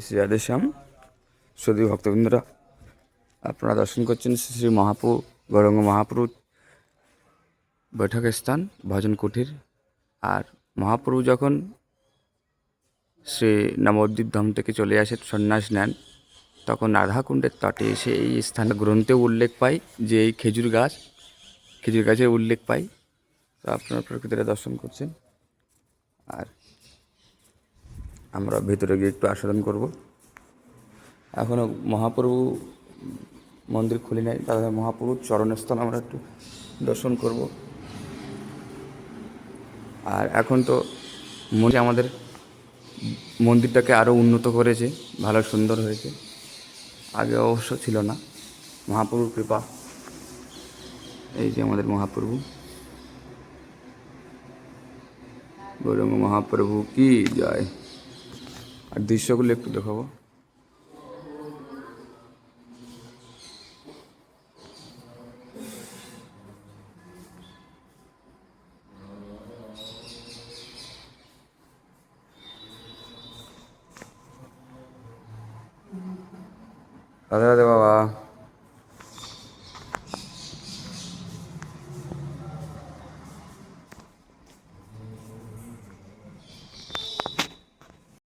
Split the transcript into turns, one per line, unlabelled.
শ্রী রাধেশ্যাম। শ্রদ্ধী ভক্তবৃন্দরা, আপনারা দর্শন করছেন শ্রী শ্রী মহাপ্রভু গৌরাঙ্গ মহাপ্রভু বৈঠক স্থান ভজন কুটির। আর মহাপ্রভু যখন শ্রী নবদ্বীপ ধাম থেকে চলে আসে, সন্ন্যাস নেন, তখন রাধাকুণ্ডের তটে এসে এই স্থানে গ্রন্থেও উল্লেখ পাই যে এই খেজুর গাছের উল্লেখ পাই। তো আপনারা প্রকৃতিটা দর্শন করছেন, আর আমরা ভেতরে গিয়ে একটু আস্বাদন করব। এখনও মহাপ্রভু মন্দির খুলে নাই, তাহলে মহাপ্রভুর চরণস্থল আমরা একটু দর্শন করব। আর এখন তো মনে আমাদের মন্দিরটাকে আরও উন্নত করেছে, ভালো সুন্দর হয়েছে, আগে অবশ্য ছিল না। মহাপ্রভুর কৃপা। এই যে আমাদের মহাপ্রভু, গৌরাঙ্গ মহাপ্রভু কি জয়। আর দৃশ্যগুলো একটু দেখাবো। রাধে রাধে বাবা।